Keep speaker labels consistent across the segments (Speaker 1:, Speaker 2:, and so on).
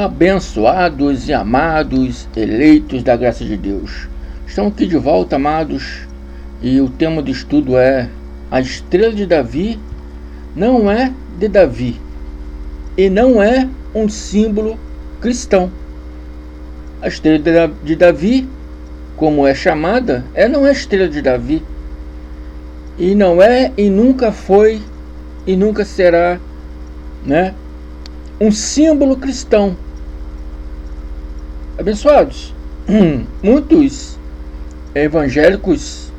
Speaker 1: Abençoados e amados, eleitos da graça de Deus. Estamos aqui de volta, amados, e o tema do estudo é: a estrela de Davi não é de Davi e não é um símbolo cristão. A estrela de Davi, como é chamada, não é a estrela de Davi, e não é e nunca foi e nunca será, um símbolo cristão. Abençoados, muitos evangélicos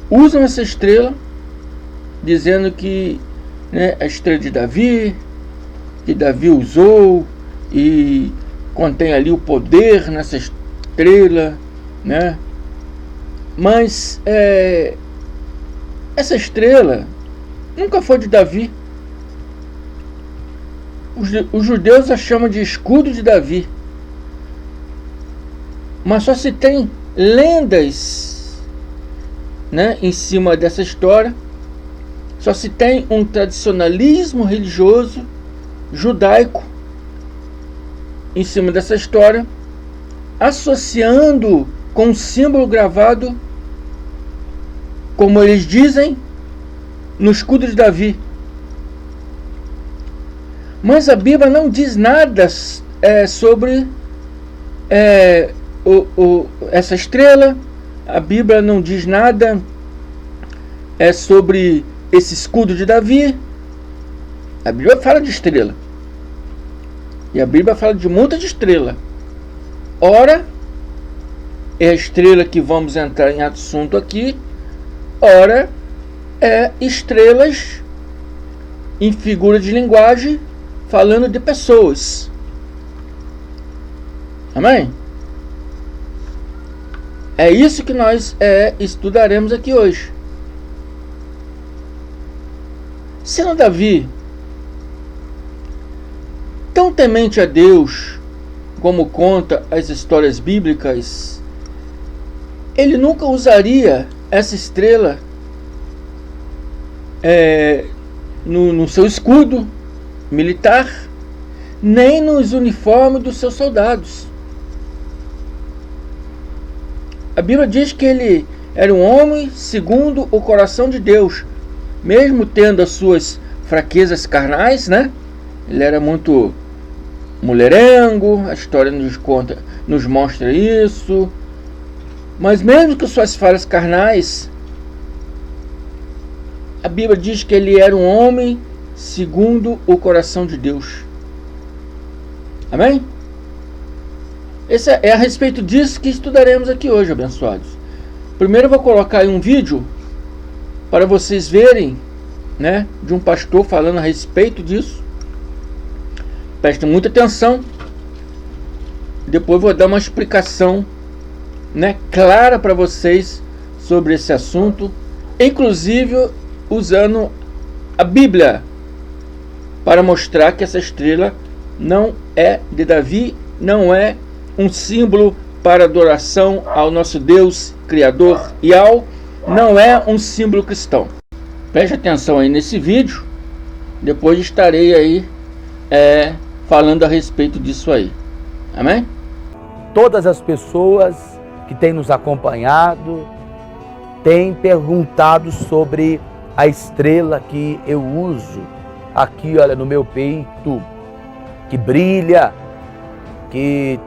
Speaker 1: usam essa estrela dizendo que a estrela de Davi, que Davi usou e contém ali o poder nessa estrela, mas essa estrela nunca foi de Davi. Os judeus a chamam de escudo de Davi, mas só se tem lendas em cima dessa história. Só se tem um tradicionalismo religioso judaico em cima dessa história, associando com um símbolo gravado, como eles dizem, no escudo de Davi. Mas a Bíblia não diz nada sobre essa estrela. A Bíblia não diz nada sobre esse escudo de Davi. A Bíblia fala de estrela, e a Bíblia fala de muita de estrela. Ora é a estrela que vamos entrar em assunto aqui, ora é estrelas em figura de linguagem, falando de pessoas. Amém? É isso que nós estudaremos aqui hoje. Sendo Davi tão temente a Deus, como conta as histórias bíblicas, ele nunca usaria essa estrela no seu escudo militar, nem nos uniformes dos seus soldados. A Bíblia diz que ele era um homem segundo o coração de Deus, mesmo tendo as suas fraquezas carnais, Ele era muito mulherengo, a história nos mostra isso. Mas mesmo com suas falhas carnais, a Bíblia diz que ele era um homem segundo o coração de Deus. Amém? Esse é a respeito disso que estudaremos aqui hoje, abençoados. Primeiro eu vou colocar aí um vídeo para vocês verem, de um pastor falando a respeito disso. Prestem muita atenção. Depois vou dar uma explicação, clara para vocês sobre esse assunto, inclusive usando a Bíblia para mostrar que essa estrela não é de Davi, não é um símbolo para adoração ao nosso Deus Criador Yahweh, não é um símbolo cristão. Preste atenção aí nesse vídeo, depois estarei aí falando a respeito disso aí. Amém?
Speaker 2: Todas as pessoas que têm nos acompanhado têm perguntado sobre a estrela que eu uso aqui, olha, no meu peito, que brilha, que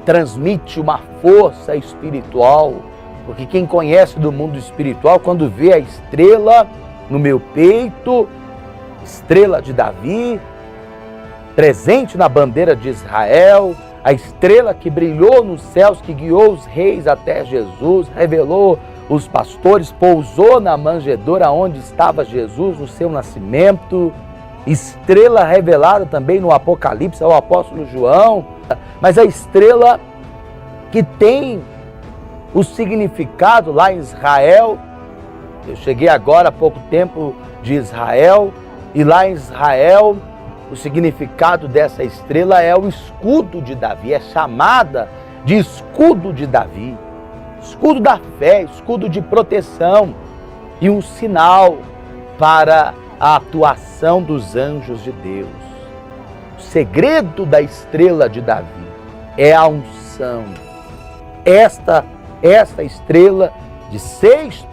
Speaker 2: transmite uma força espiritual, porque quem conhece do mundo espiritual, quando vê a estrela no meu peito, estrela de Davi, presente na bandeira de Israel, a estrela que brilhou nos céus, que guiou os reis até Jesus, revelou os pastores, pousou na manjedoura onde estava Jesus no seu nascimento, estrela revelada também no Apocalipse ao apóstolo João, mas a estrela que tem o significado lá em Israel. Eu cheguei agora há pouco tempo de Israel, e lá em Israel o significado dessa estrela é o escudo de Davi, é chamada de escudo de Davi, escudo da fé, escudo de proteção e um sinal para a atuação dos anjos de Deus. O segredo da estrela de Davi é a unção. Esta estrela de 6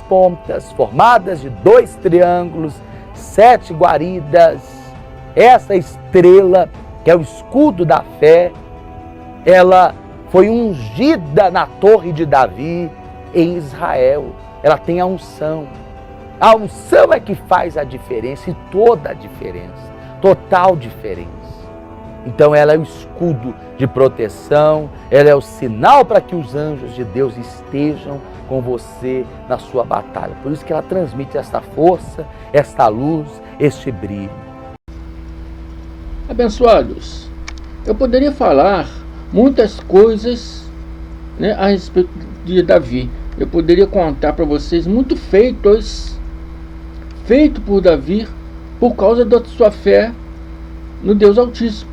Speaker 2: pontas formadas de 2 triângulos, 7 guaridas. Essa estrela, que é o escudo da fé, ela foi ungida na torre de Davi em Israel. Ela tem a unção. A unção é que faz a diferença, e toda a diferença, total diferença. Então ela é o escudo de proteção, ela é o sinal para que os anjos de Deus estejam com você na sua batalha. Por isso que ela transmite esta força, esta luz, este brilho.
Speaker 1: Abençoados, eu poderia falar muitas coisas, né, a respeito de Davi. Eu poderia contar para vocês muitos feitos por Davi por causa da sua fé no Deus Altíssimo.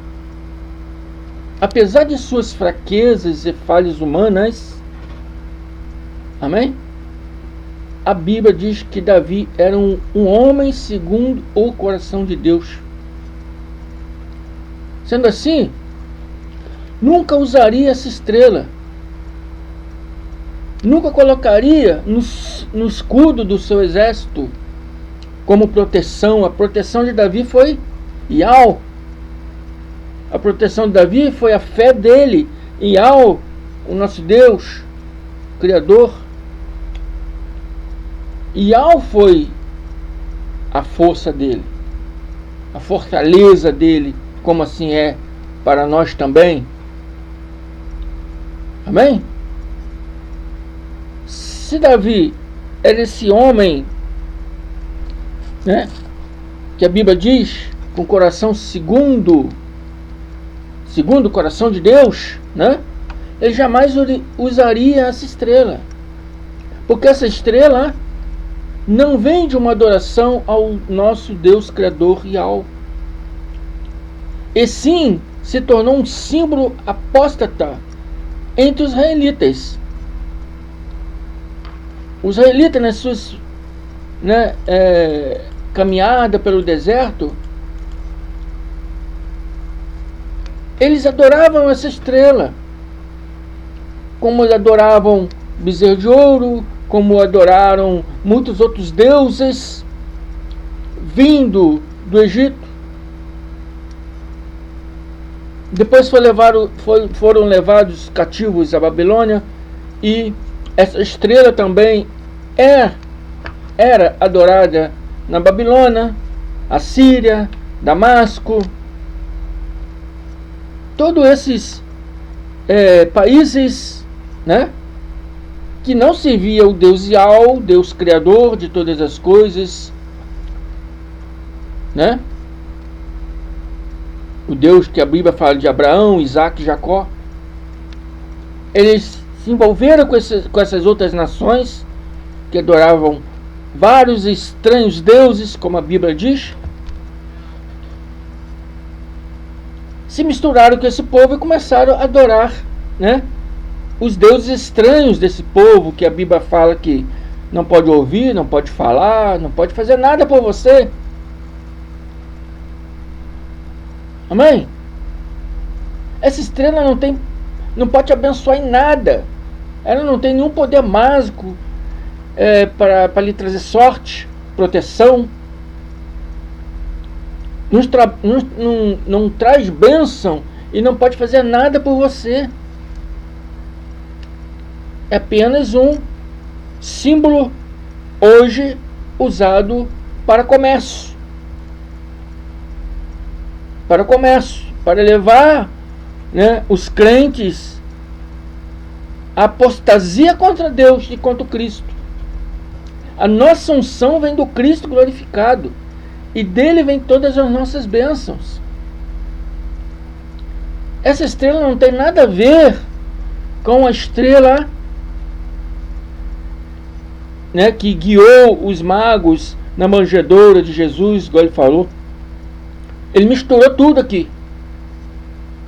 Speaker 1: Apesar de suas fraquezas e falhas humanas, amém? A Bíblia diz que Davi era um homem segundo o coração de Deus. Sendo assim, nunca usaria essa estrela, nunca colocaria no escudo do seu exército como proteção. A proteção de Davi foi Yahweh. A proteção de Davi foi a fé dele em Yahweh, o nosso Deus, Criador. E Yahweh foi a força dele, a fortaleza dele, como assim é para nós também. Amém? Se Davi era esse homem, né, que a Bíblia diz, com coração segundo o coração de Deus, né, ele jamais usaria essa estrela, porque essa estrela não vem de uma adoração ao nosso Deus Criador Yahweh, e sim se tornou um símbolo apóstata entre os israelitas. Os israelitas, nas suas caminhada pelo deserto, eles adoravam essa estrela, como adoravam bezerro de ouro, como adoraram muitos outros deuses vindo do Egito. Depois foram levados cativos à Babilônia, e essa estrela também era adorada na Babilônia, Assíria, Damasco. Todos esses países, né, que não serviam o Deus Yahweh, Deus Criador de todas as coisas, né? O Deus que a Bíblia fala de Abraão, Isaac e Jacó. Eles se envolveram com essas outras nações que adoravam vários estranhos deuses, como a Bíblia diz. Se misturaram com esse povo e começaram a adorar, né, os deuses estranhos desse povo, que a Bíblia fala que não pode ouvir, não pode falar, não pode fazer nada por você. Amém? Essa estrela não pode te abençoar em nada. Ela não tem nenhum poder mágico para lhe trazer sorte, proteção. Não traz bênção e não pode fazer nada por você. É apenas um símbolo hoje usado para comércio. Para levar, né, os crentes à apostasia contra Deus e contra o Cristo. A nossa unção vem do Cristo glorificado, e dele vem todas as nossas bênçãos. Essa estrela não tem nada a ver com a estrela, né, que guiou os magos na manjedoura de Jesus, igual ele falou. Ele misturou tudo aqui.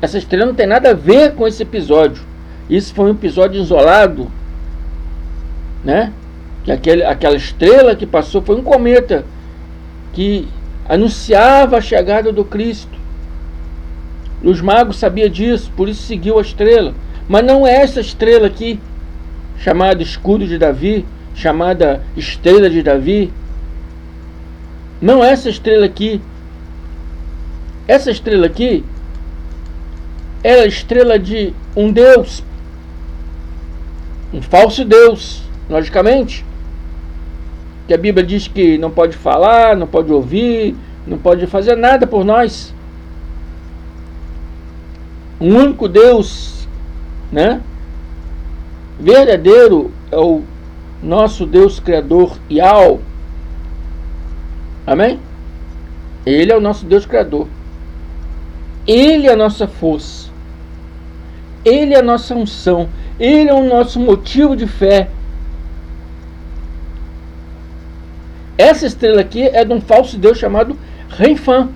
Speaker 1: Essa estrela não tem nada a ver com esse episódio. Isso foi um episódio isolado, né? Que aquela estrela que passou foi um cometa que anunciava a chegada do Cristo. Os magos sabiam disso, por isso seguiu a estrela. Mas não é essa estrela aqui, chamada escudo de Davi, chamada estrela de Davi. Não é essa estrela aqui. Essa estrela aqui é a estrela de um Deus, um falso Deus, logicamente, que a Bíblia diz que não pode falar, não pode ouvir, não pode fazer nada por nós. Um único Deus, né, verdadeiro é o nosso Deus Criador, Yahweh. Amém? Ele é o nosso Deus Criador. Ele é a nossa força. Ele é a nossa unção. Ele é o nosso motivo de fé. Essa estrela aqui é de um falso Deus chamado Reifã,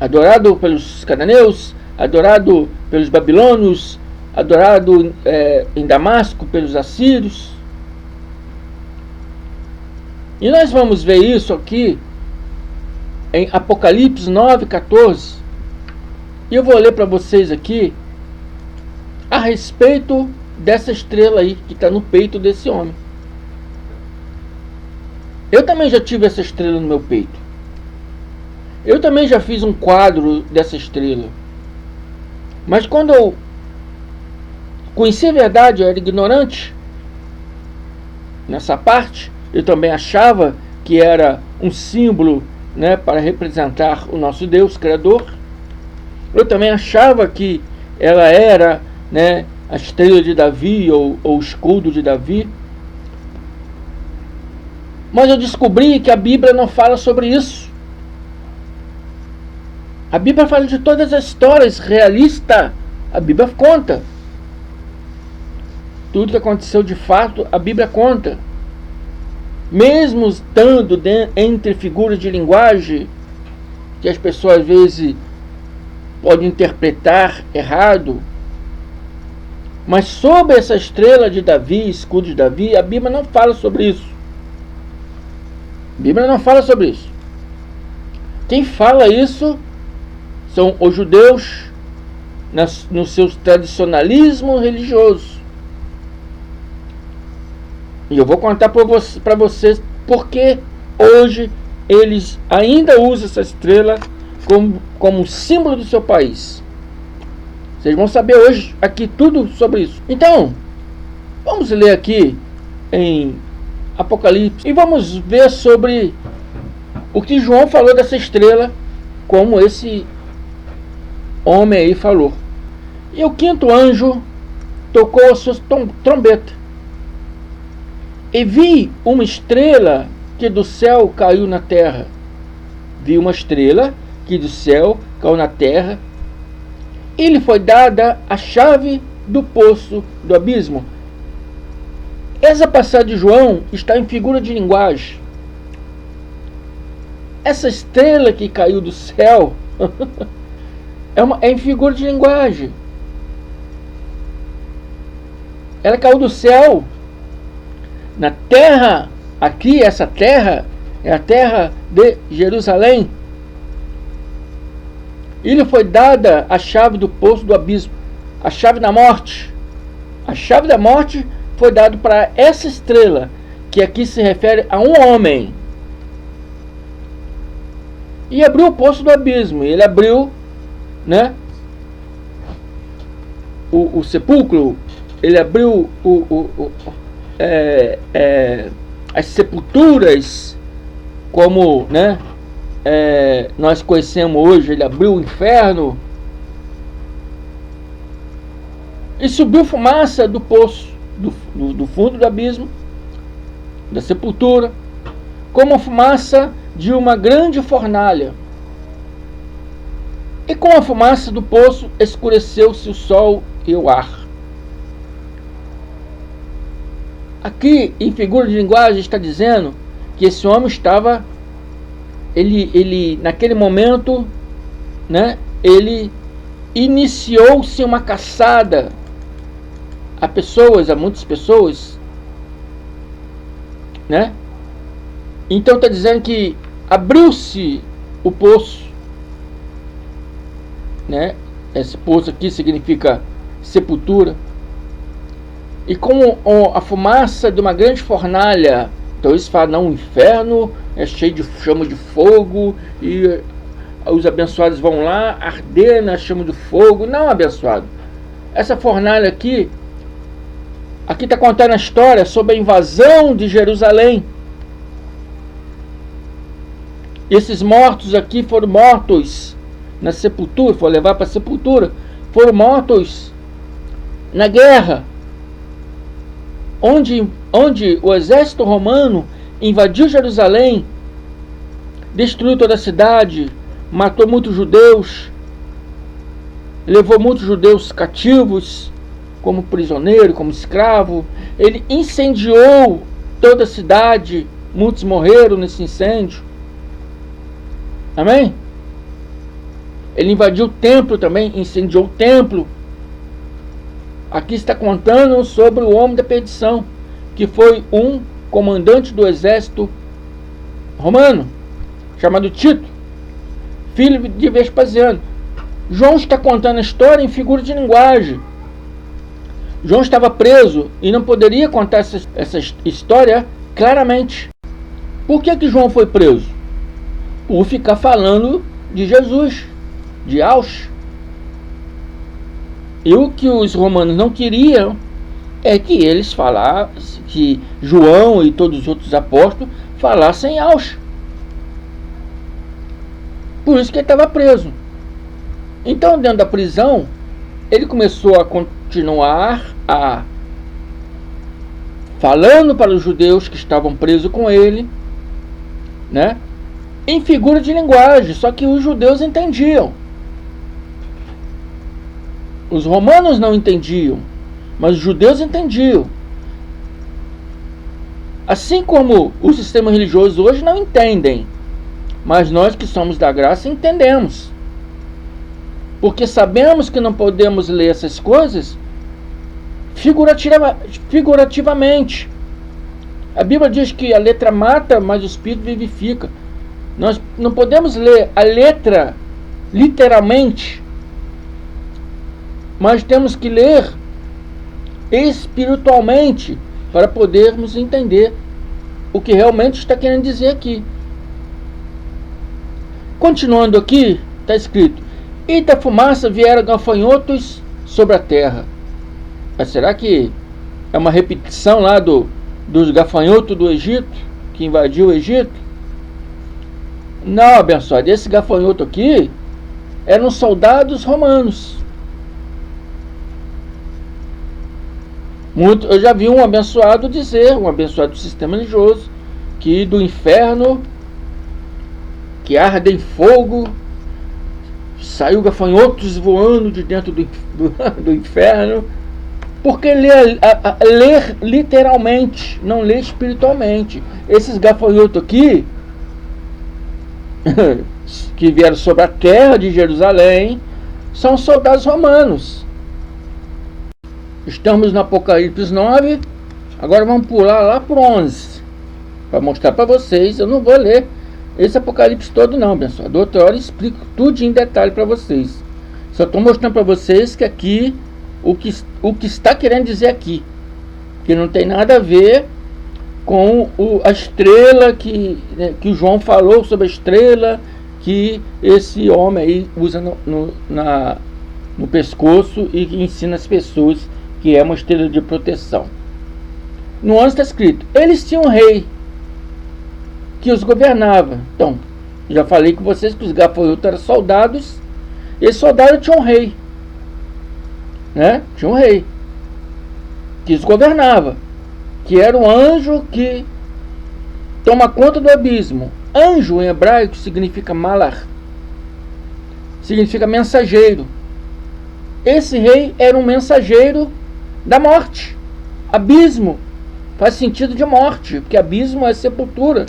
Speaker 1: adorado pelos cananeus, adorado pelos babilônios, adorado em Damasco pelos assírios. E nós vamos ver isso aqui em Apocalipse 9:14. E eu vou ler para vocês aqui a respeito dessa estrela aí que está no peito desse homem. Eu também já tive essa estrela no meu peito. Eu também já fiz um quadro dessa estrela. Mas quando eu conheci a verdade, eu era ignorante nessa parte. Eu também achava que era um símbolo, né, para representar o nosso Deus Criador. Eu também achava que ela era, né, a estrela de Davi ou o escudo de Davi. Mas eu descobri que a Bíblia não fala sobre isso. A Bíblia fala de todas as histórias realistas. A Bíblia conta. Tudo que aconteceu de fato, a Bíblia conta. Mesmo estando entre figuras de linguagem que as pessoas às vezes podem interpretar errado, mas sobre essa estrela de Davi, escudo de Davi, a Bíblia não fala sobre isso. A Bíblia não fala sobre isso. Quem fala isso são os judeus no seu tradicionalismo religioso. E eu vou contar para vocês porque hoje eles ainda usam essa estrela como símbolo do seu país. Vocês vão saber hoje aqui tudo sobre isso. Então, vamos ler aqui em Apocalipse e vamos ver sobre o que João falou dessa estrela, como esse homem aí falou. E o quinto anjo tocou a sua trombeta. E vi uma estrela que do céu caiu na terra. Vi uma estrela que do céu caiu na terra. E lhe foi dada a chave do poço do abismo. Essa passagem de João está em figura de linguagem. Essa estrela que caiu do céu é em figura de linguagem. Ela caiu do céu na terra. Aqui, essa terra é a terra de Jerusalém. E lhe foi dada a chave do poço do abismo, a chave da morte. A chave da morte foi dada para essa estrela, que aqui se refere a um homem. E abriu o poço do abismo. Ele abriu, né, o sepulcro. Ele abriu as sepulturas, como, né, nós conhecemos hoje. Ele abriu o inferno e subiu fumaça do poço, do fundo do abismo, da sepultura, como a fumaça de uma grande fornalha. E com a fumaça do poço escureceu-se o sol e o ar. Aqui, em figura de linguagem, está dizendo que esse homem estava, ele naquele momento, né, ele iniciou-se uma caçada a muitas pessoas, né, Então está dizendo que abriu-se o poço, né? Esse poço aqui significa sepultura. E com a fumaça de uma grande fornalha, então eles falam, não, o inferno é cheio de chama de fogo, e os abençoados vão lá arder na chama de fogo. Não, abençoado. Essa fornalha aqui está contando a história sobre a invasão de Jerusalém. Esses mortos aqui foram mortos na sepultura, foram levados para a sepultura, foram mortos na guerra, onde o exército romano invadiu Jerusalém, destruiu toda a cidade, matou muitos judeus, levou muitos judeus cativos, como prisioneiro, como escravo. Ele incendiou toda a cidade, muitos morreram nesse incêndio. Amém? Ele invadiu o templo também, incendiou o templo. Aqui está contando sobre o homem da perdição, que foi um comandante do exército romano, chamado Tito, filho de Vespasiano. João está contando a história em figura de linguagem. João estava preso e não poderia contar essa história claramente. Por que João foi preso? Por ficar falando de Jesus, de Auschwitz. E o que os romanos não queriam é que eles falassem, que João e todos os outros apóstolos falassem Auschwitz. Por isso que ele estava preso. Então, dentro da prisão, ele começou a continuar falando para os judeus que estavam presos com ele, né? Em figura de linguagem, só que os judeus entendiam. Os romanos não entendiam, mas os judeus entendiam. Assim como o sistema religioso hoje não entendem, mas nós que somos da graça entendemos. Porque sabemos que não podemos ler essas coisas figurativamente. A Bíblia diz que a letra mata, mas o Espírito vivifica. Nós não podemos ler a letra literalmente, mas temos que ler espiritualmente para podermos entender o que realmente está querendo dizer aqui. Continuando aqui, está escrito: e da fumaça vieram gafanhotos sobre a terra. Mas será que é uma repetição lá dos gafanhotos do Egito, que invadiu o Egito? Não, abençoado, esse gafanhoto aqui eram soldados romanos. Eu já vi um abençoado dizer, um abençoado do sistema religioso, que do inferno, que arde em fogo, saiu gafanhotos voando de dentro do inferno, porque ler literalmente, não ler espiritualmente. Esses gafanhotos aqui, que vieram sobre a terra de Jerusalém, são soldados romanos. Estamos no Apocalipse 9, agora vamos pular lá para o 11, para mostrar para vocês. Eu não vou ler esse Apocalipse todo não, pessoal. Da outra hora eu explico tudo em detalhe para vocês. Só estou mostrando para vocês que aqui, o que está querendo dizer aqui, que não tem nada a ver com a estrela que o João falou sobre a estrela que esse homem aí usa no pescoço e que ensina as pessoas que é uma estrela de proteção. No 11 está escrito: eles tinham um rei que os governava. Então, já falei com vocês que os gafanhotos eram soldados, e esse soldado tinha um rei, né? Tinha um rei que os governava, que era um anjo que toma conta do abismo. Anjo em hebraico significa malar, significa mensageiro. Esse rei era um mensageiro da morte. Abismo faz sentido de morte, porque abismo é sepultura.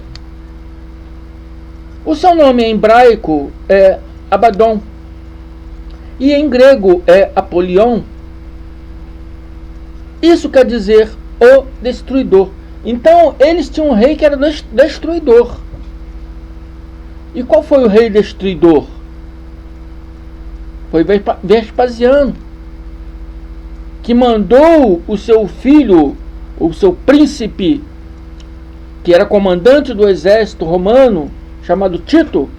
Speaker 1: O seu nome em hebraico é Abaddon, e em grego é Apolion. Isso quer dizer o destruidor. Então, eles tinham um rei que era destruidor. E qual foi o rei destruidor? Foi Vespasiano, que mandou o seu filho, o seu príncipe, que era comandante do exército romano, chamado Tito,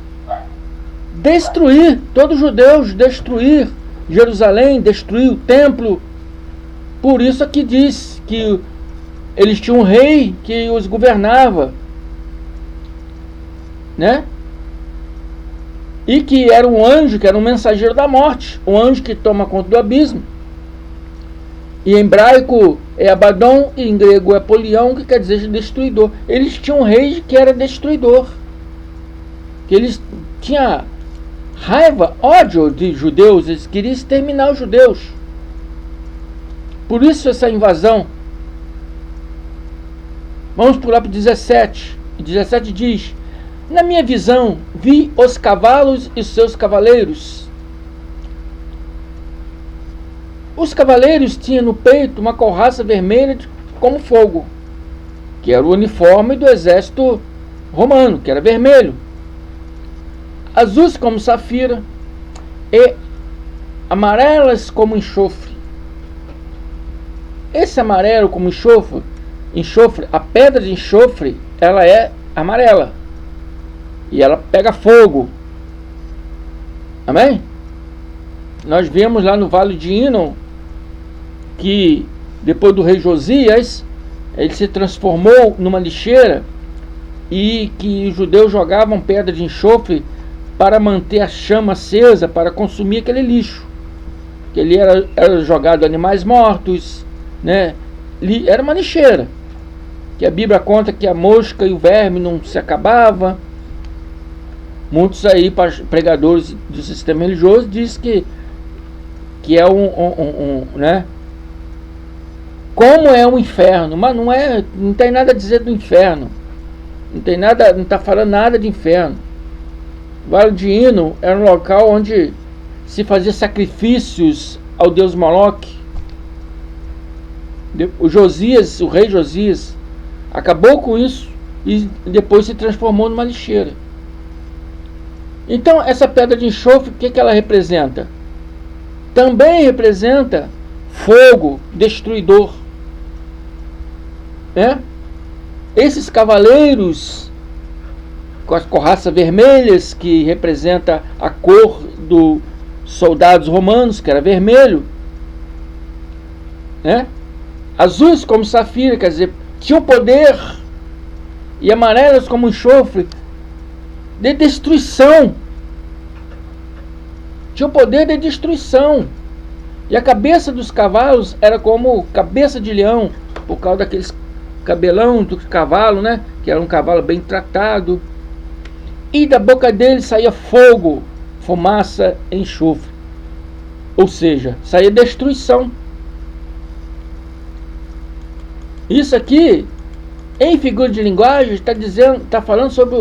Speaker 1: destruir todos os judeus, destruir Jerusalém, destruir o templo. Por isso aqui diz que eles tinham um rei que os governava, né? E que era um anjo, que era um mensageiro da morte, um anjo que toma conta do abismo. E em hebraico é Abaddon, e em grego é Polião, que quer dizer destruidor. Eles tinham um rei que era destruidor, que eles tinham raiva, ódio de judeus, eles queriam exterminar os judeus. Por isso essa invasão. Vamos pular para o 17. O 17 diz: na minha visão, vi os cavalos e seus cavaleiros. Os cavaleiros tinham no peito uma couraça vermelha como fogo, que era o uniforme do exército romano, que era vermelho. Azuis como safira e amarelas como enxofre. Esse amarelo como enxofre, a pedra de enxofre, ela é amarela. E ela pega fogo. Amém? Nós vemos lá no Vale de Inon que depois do rei Josias, ele se transformou numa lixeira e que os judeus jogavam pedra de enxofre para manter a chama acesa, para consumir aquele lixo. Que ele era jogado animais mortos, né? Era uma lixeira. Que a Bíblia conta que a mosca e o verme não se acabava. Muitos aí, pregadores do sistema religioso, diz que é né? Como é um inferno, mas não tem nada a dizer do inferno. Não está falando nada de inferno. O Vale de Inon era um local onde se fazia sacrifícios ao deus Moloque. O rei Josias, acabou com isso e depois se transformou numa lixeira. Então, essa pedra de enxofre, o que ela representa? Também representa fogo destruidor. Né? Esses cavaleiros com as couraças vermelhas, que representa a cor dos soldados romanos, que era vermelho, né? Azuis como safira, quer dizer, tinham poder, e amarelas como enxofre, de destruição. Tinha o poder de destruição. E a cabeça dos cavalos era como cabeça de leão, por causa daqueles cabelão do cavalo, né? Que era um cavalo bem tratado. E da boca dele saía fogo, fumaça, enxofre. Ou seja, saía destruição. Isso aqui, em figura de linguagem, está falando sobre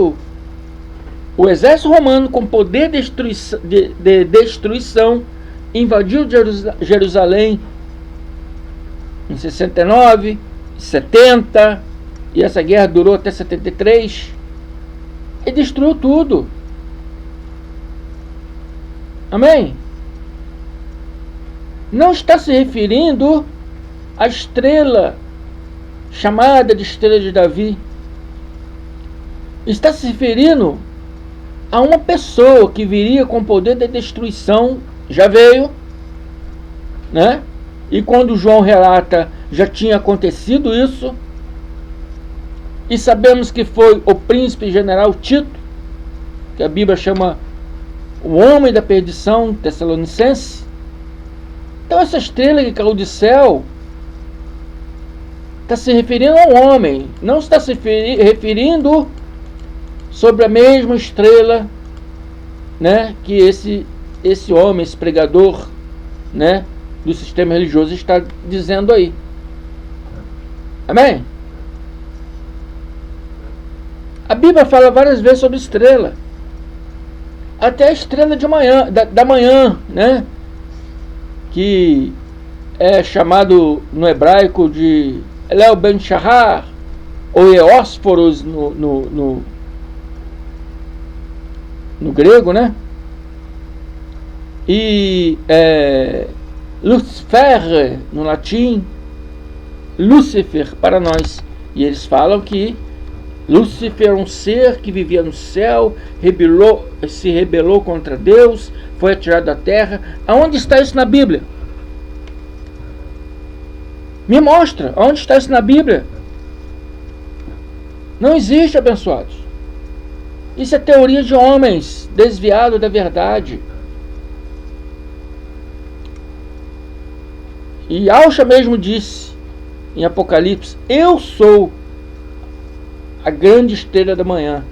Speaker 1: o exército romano com poder de destruição invadiu Jerusalém em 69, 70, e essa guerra durou até 73 e destruiu tudo. Amém? Não está se referindo à estrela chamada de estrela de Davi. Está se referindo a uma pessoa que viria com poder de destruição. Já veio, né? E quando João relata, já tinha acontecido isso. E sabemos que foi o príncipe general Tito, que a Bíblia chama o homem da perdição, Tessalonicense. Então essa estrela que caiu do céu está se referindo ao homem, não está se referindo sobre a mesma estrela, né, que esse homem, esse pregador, né, do sistema religioso está dizendo aí. Amém? A Bíblia fala várias vezes sobre estrela. Até a estrela de manhã, da manhã, né, que é chamado no hebraico de Elel Ben Shahar, ou Eósforos no grego, né? E Lucifer no latim, Lúcifer para nós. E eles falam que Lúcifer é um ser que vivia no céu, se rebelou contra Deus, foi atirado da terra. Aonde está isso na Bíblia? Me mostra, onde está isso na Bíblia? Não existe, abençoados. Isso é teoria de homens, desviado da verdade. E Yahshua mesmo disse em Apocalipse: eu sou a grande estrela da manhã.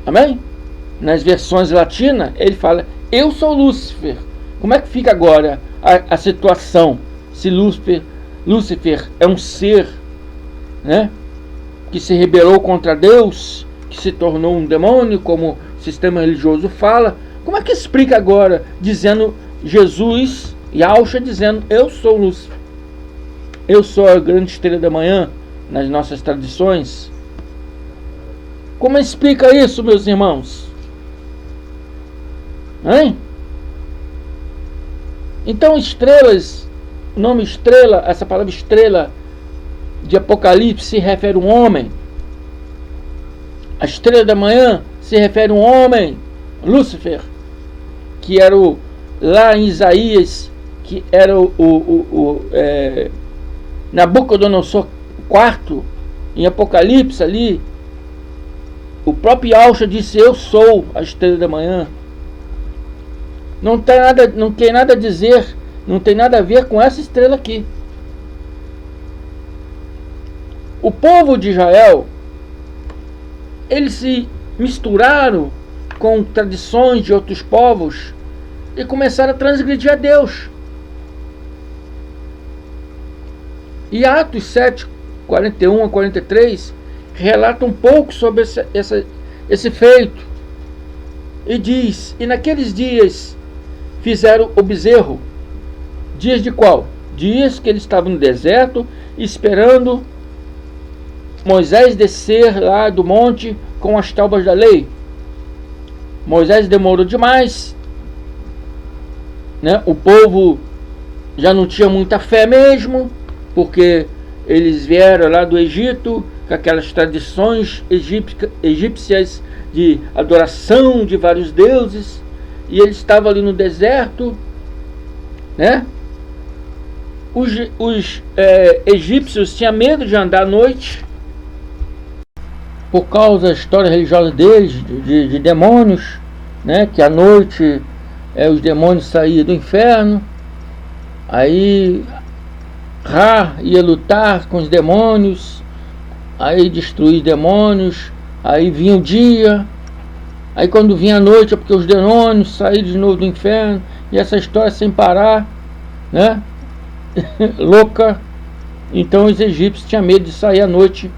Speaker 1: Amém? Nas versões latinas, ele fala: eu sou Lúcifer. Como é que fica agora a situação? Se Lúcifer é um ser, né, que se rebelou contra Deus, que se tornou um demônio, como o sistema religioso fala, como é que explica agora, dizendo Jesus, Yahshua dizendo: eu sou Lúcifer, eu sou a grande estrela da manhã, nas nossas tradições? Como explica isso, meus irmãos? Hein? Então, estrelas, o nome estrela, essa palavra estrela de Apocalipse se refere a um homem. A estrela da manhã se refere a um homem, Lúcifer, que era lá em Isaías, que era Nabucodonosor IV, em Apocalipse ali, o próprio Yahshua disse: eu sou a estrela da manhã. Não tem nada a dizer, não tem nada a ver com essa estrela aqui. O povo de Israel, eles se misturaram com tradições de outros povos e começaram a transgredir a Deus. E Atos 7, 41 a 43 relata um pouco sobre esse feito. E diz: e naqueles dias fizeram o bezerro. Dias de qual? Dias que eles estavam no deserto, esperando Moisés descer lá do monte com as tábuas da lei. Moisés demorou demais, né? O povo já não tinha muita fé mesmo, porque eles vieram lá do Egito com aquelas tradições egípcias de adoração de vários deuses, e eles estavam ali no deserto, né? Os egípcios tinham medo de andar à noite, por causa da história religiosa deles, de demônios, né? Que à noite os demônios saíam do inferno, aí Ra ia lutar com os demônios, aí destruir os demônios, aí vinha o dia, aí quando vinha a noite é porque os demônios saíram de novo do inferno, e essa história sem parar, né? Louca. Então os egípcios tinham medo de sair à noite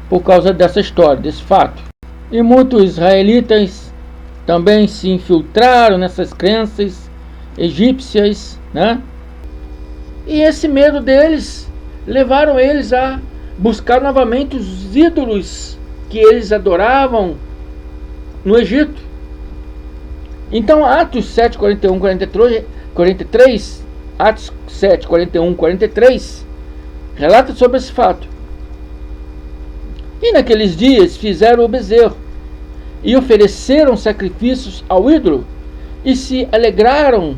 Speaker 1: por causa dessa história, desse fato. E muitos israelitas também se infiltraram nessas crenças egípcias, né? E esse medo deles levaram eles a buscar novamente os ídolos que eles adoravam no Egito. Então Atos 7, 41, 43, Atos 7, 41, 43 relata sobre esse fato. E naqueles dias fizeram o bezerro e ofereceram sacrifícios ao ídolo e se alegraram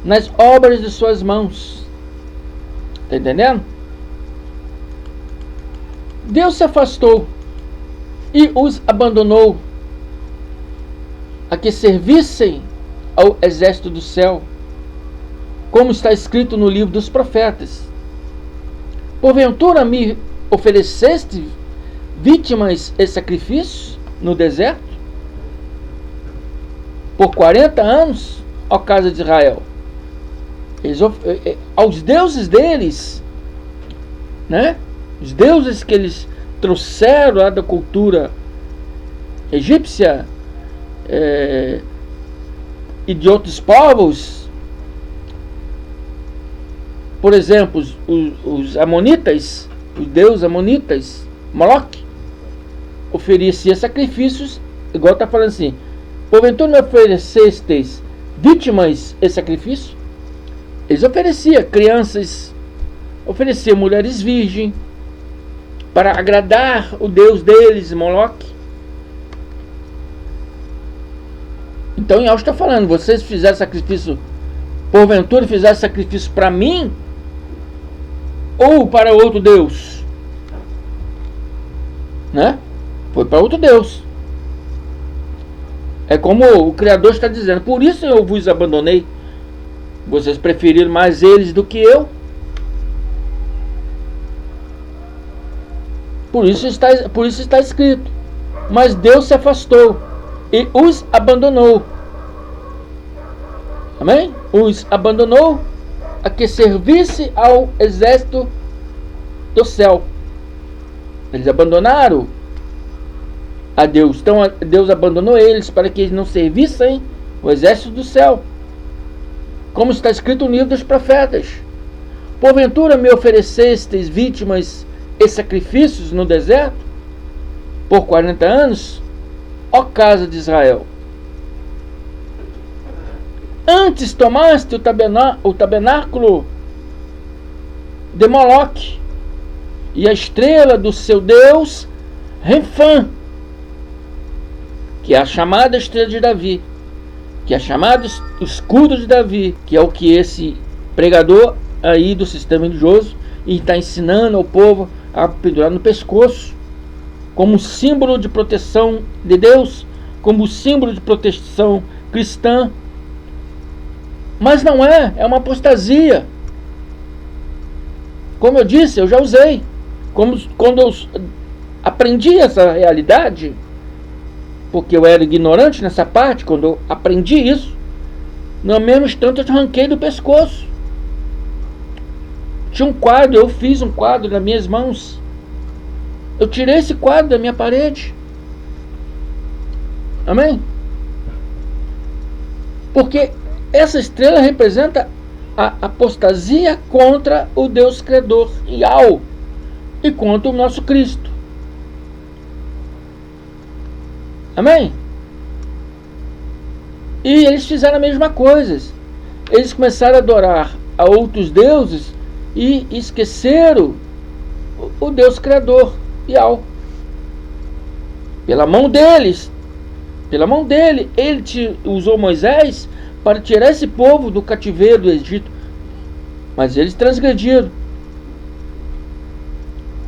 Speaker 1: nas obras de suas mãos. Está entendendo? Deus se afastou e os abandonou a que servissem ao exército do céu, como está escrito no livro dos profetas. Porventura me ofereceste vítimas e sacrifícios no deserto? Por 40 anos, ó casa de Israel. Aos deuses deles, né? Os deuses que eles trouxeram lá da cultura egípcia e de outros povos. Por exemplo, os amonitas, os deuses amonitas, Moloque, oferecia sacrifícios, igual está falando assim: porventura me oferecestes vítimas e sacrifício? Eles ofereciam crianças, ofereciam mulheres virgens, para agradar o Deus deles, Moloque. Então em Alto está falando: vocês fizeram sacrifício, porventura fizeram sacrifício para mim ou para outro Deus? Né? Foi para outro Deus. É como o Criador está dizendo: por isso eu vos abandonei. Vocês preferiram mais eles do que eu. Por isso está escrito: mas Deus se afastou e os abandonou. Amém? Os abandonou a que servisse ao exército do céu. Eles abandonaram a Deus. Então Deus abandonou eles para que eles não servissem o exército do céu. Como está escrito no livro dos profetas: porventura me oferecestes vítimas e sacrifícios no deserto por 40 anos, ó casa de Israel. Antes tomaste o tabernáculo de Moloque e a estrela do seu Deus Renfã, que é a chamada estrela de Davi, que é a chamada escudo de Davi, que é o que esse pregador aí do sistema religioso está ensinando ao povo a pendurar no pescoço, como símbolo de proteção de Deus, como símbolo de proteção cristã. Mas não é uma apostasia. Como eu disse, eu já usei. Quando eu aprendi essa realidade, porque eu era ignorante nessa parte, quando eu aprendi isso, no mesmo instante eu arranquei do pescoço. Tinha um quadro, eu fiz um quadro nas minhas mãos. Eu tirei esse quadro da minha parede. Amém? Porque essa estrela representa a apostasia contra o Deus Criador, Yahweh, e contra o nosso Cristo. Amém? E eles fizeram a mesma coisa. Eles começaram a adorar a outros deuses e esqueceram o Deus Criador, Yahweh. Pela mão deles, ele usou Moisés para tirar esse povo do cativeiro do Egito. Mas eles transgrediram.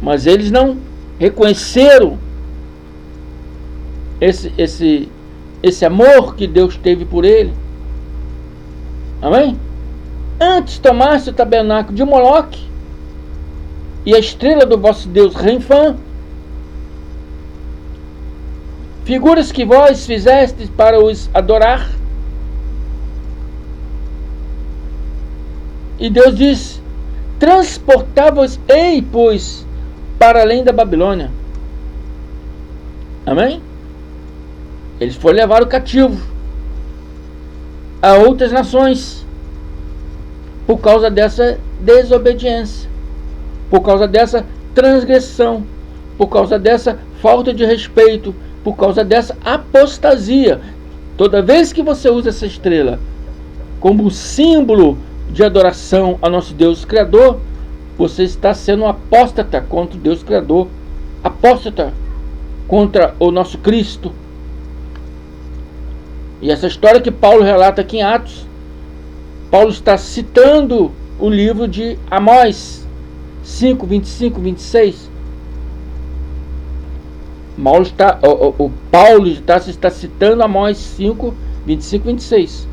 Speaker 1: Mas eles não reconheceram esse amor que Deus teve por ele. Amém? Antes tomaste o tabernáculo de Moloque e a estrela do vosso Deus Renfã, figuras que vós fizestes para os adorar. E Deus disse: transportava-os-ei, pois, para além da Babilônia. Amém? Eles foram levados cativo a outras nações por causa dessa desobediência, por causa dessa transgressão, por causa dessa falta de respeito, por causa dessa apostasia. Toda vez que você usa essa estrela como símbolo de adoração ao nosso Deus Criador, você está sendo um apóstata contra o Deus Criador, apóstata contra o nosso Cristo. E essa história que Paulo relata aqui em Atos, Paulo está citando o livro de Amós 5, 25, 26. Paulo está citando Amós 5, 25, 26.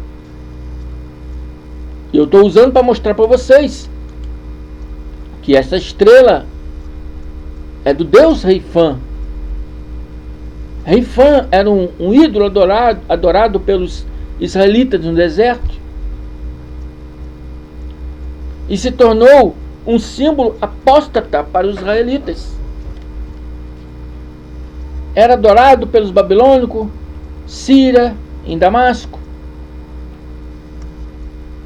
Speaker 1: E eu estou usando para mostrar para vocês que essa estrela é do Deus Renfã. Renfã era um ídolo adorado pelos israelitas no deserto. E se tornou um símbolo apóstata para os israelitas. Era adorado pelos babilônicos, Síria, em Damasco.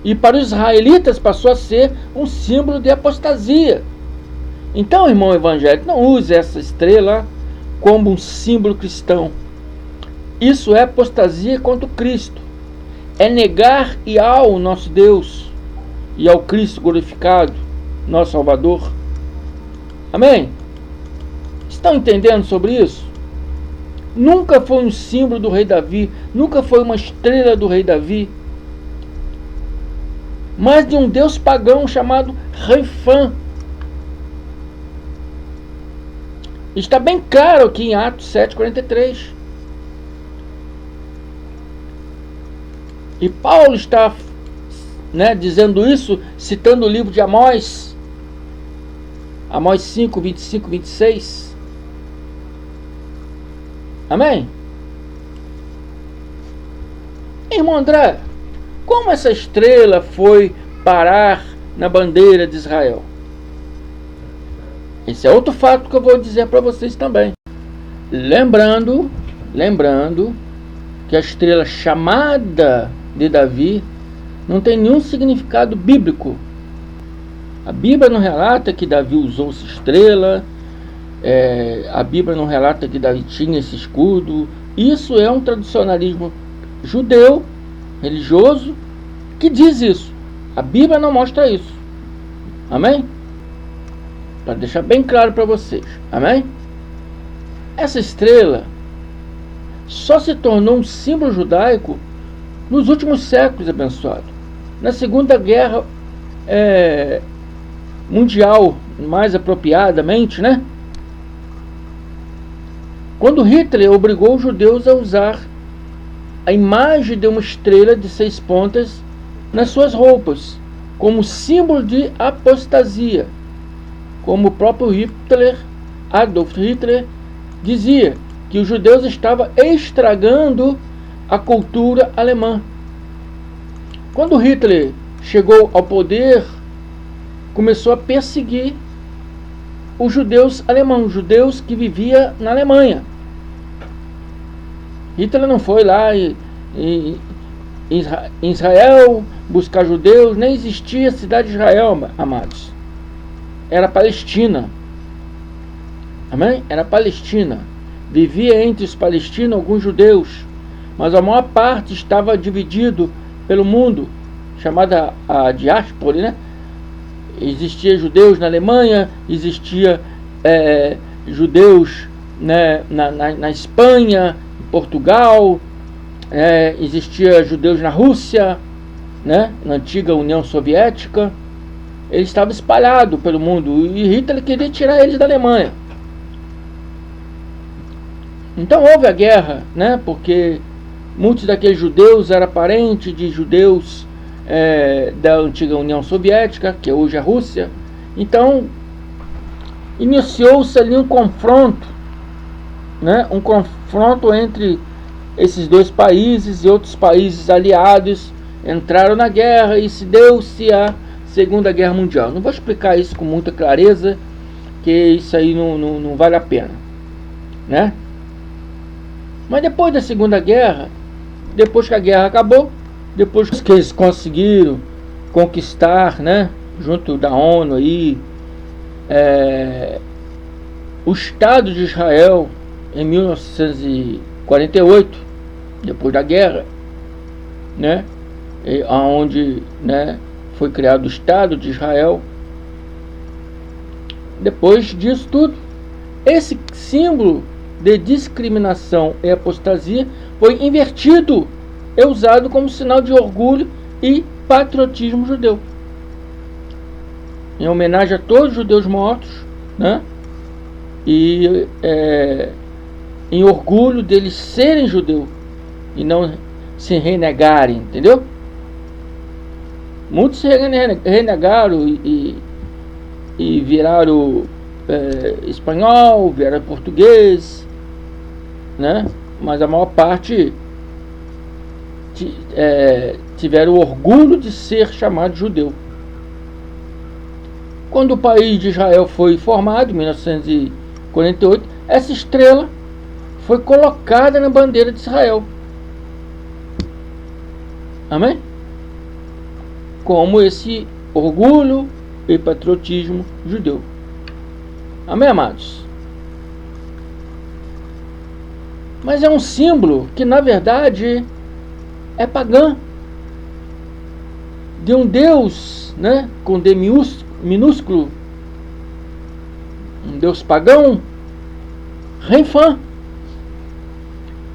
Speaker 1: E para os israelitas passou a ser um símbolo de apostasia. Então, irmão evangélico, não use essa estrela como um símbolo cristão. Isso é apostasia contra o Cristo. É negar e ao nosso Deus e ao Cristo glorificado, nosso Salvador. Amém? Estão entendendo sobre isso? Nunca foi um símbolo do rei Davi, nunca foi uma estrela do rei Davi, mas de um deus pagão chamado Refã. Está bem claro aqui em Atos 7,43. E Paulo está dizendo isso, citando o livro de Amós, Amós 5, 25, 26. Amém? Irmão André, como essa estrela foi parar na bandeira de Israel? Esse é outro fato que eu vou dizer para vocês também. Lembrando que a estrela chamada de Davi não tem nenhum significado bíblico. A Bíblia não relata que Davi usou essa estrela, a Bíblia não relata que Davi tinha esse escudo. Isso é um tradicionalismo judeu, religioso, que diz isso. A Bíblia não mostra isso. Amém? Para deixar bem claro para vocês. Amém? Essa estrela só se tornou um símbolo judaico nos últimos séculos, abençoado. Na Segunda Guerra Mundial, mais apropriadamente, quando Hitler obrigou os judeus a usar a imagem de uma estrela de 6 pontas nas suas roupas, como símbolo de apostasia, como o próprio Hitler, Adolf Hitler, dizia que os judeus estavam estragando a cultura alemã. Quando Hitler chegou ao poder, começou a perseguir os judeus alemãos, os judeus que viviam na Alemanha. Hitler não foi lá em Israel buscar judeus, nem existia a cidade de Israel, amados. Era Palestina. Amém? Era Palestina. Vivia entre os palestinos alguns judeus, mas a maior parte estava dividido pelo mundo, chamada a diáspora, Existia judeus na Alemanha, existia judeus na Espanha, em Portugal, existia judeus na Rússia, na antiga União Soviética. Eles estavam espalhados pelo mundo e Hitler queria tirar eles da Alemanha. Então houve a guerra, porque muitos daqueles judeus eram parentes de judeus da antiga União Soviética, que hoje é a Rússia. Então iniciou-se ali um confronto, um confronto entre esses dois países, e outros países aliados entraram na guerra e se deu-se a Segunda Guerra Mundial. Não vou explicar isso com muita clareza, que isso aí não vale a pena, Mas depois da Segunda Guerra, depois que a guerra acabou, depois que eles conseguiram conquistar, junto da ONU aí, o Estado de Israel em 1948, depois da guerra, onde foi criado o Estado de Israel. Depois disso tudo, esse símbolo de discriminação e apostasia foi invertido e usado como sinal de orgulho e patriotismo judeu, em homenagem a todos os judeus mortos, e em orgulho deles serem judeus e não se renegarem, entendeu? Muitos se renegaram e viraram espanhol, viraram português, mas a maior parte tiveram o orgulho de ser chamado judeu. Quando o país de Israel foi formado, em 1948, essa estrela foi colocada na bandeira de Israel. Amém? Como esse orgulho e patriotismo judeu. Amém, amados? Mas é um símbolo que, na verdade, é pagã, de um Deus, né, com D minúsculo, um Deus pagão, Renfã.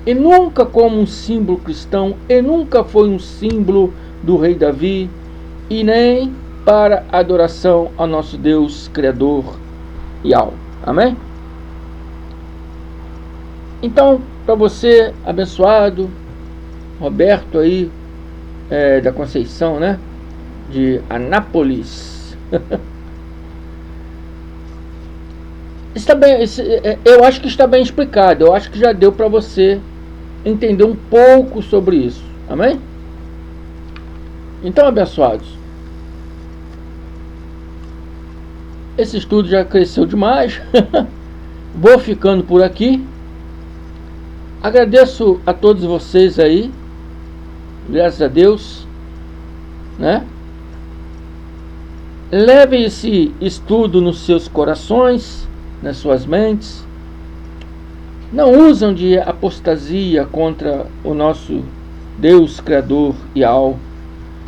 Speaker 1: E nunca como um símbolo cristão, e nunca foi um símbolo do rei Davi, e nem para adoração ao nosso Deus Criador e alvo. Amém? Então, para você, abençoado, Roberto aí, da Conceição, né? De Anápolis. Está bem, eu acho que está bem explicado. Eu acho que já deu para você entender um pouco sobre isso. Amém? Então, abençoados, esse estudo já cresceu demais. Vou ficando por aqui. Agradeço a todos vocês aí, graças a Deus, né? Levem esse estudo nos seus corações, nas suas mentes. Não usam de apostasia contra o nosso Deus Criador e alvo.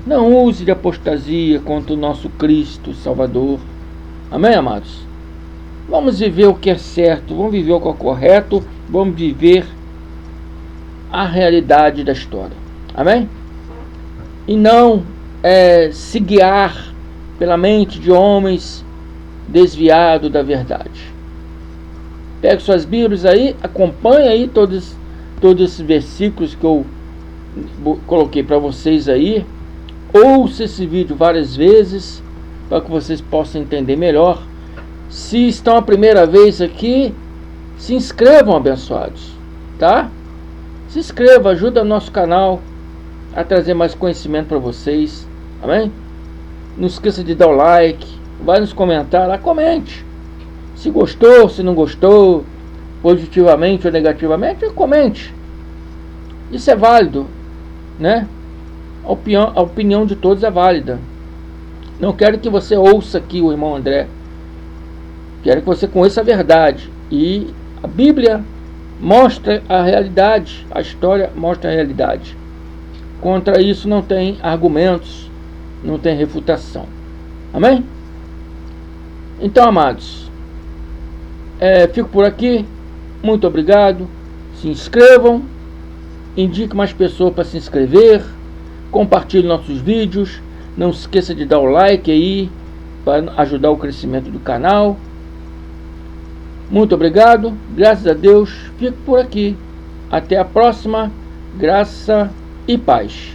Speaker 1: Não use de apostasia contra o nosso Cristo Salvador. Amém, amados? Vamos viver o que é certo, vamos viver o que é correto, vamos viver a realidade da história. Amém? E não se guiar pela mente de homens desviados da verdade. Pegue suas Bíblias aí, acompanhe aí todos esses versículos que eu coloquei para vocês aí. Ouça esse vídeo várias vezes para que vocês possam entender melhor. Se estão a primeira vez aqui, se inscrevam, abençoados, tá? Se inscreva, ajuda o nosso canal a trazer mais conhecimento para vocês. Amém? Não esqueça de dar o like, vai nos comentar lá, comente. Se gostou, se não gostou, positivamente ou negativamente, comente. Isso é válido, né? A opinião de todos é válida. Não quero que você ouça aqui o irmão André. Quero que você conheça a verdade. E a Bíblia mostra a realidade. A história mostra a realidade. Contra isso não tem argumentos, não tem refutação. Amém? Então, amados, fico por aqui. Muito obrigado. Se inscrevam. Indique mais pessoas para se inscrever. Compartilhe nossos vídeos. Não se esqueça de dar o like aí para ajudar o crescimento do canal. Muito obrigado. Graças a Deus. Fico por aqui. Até a próxima. Graça e paz.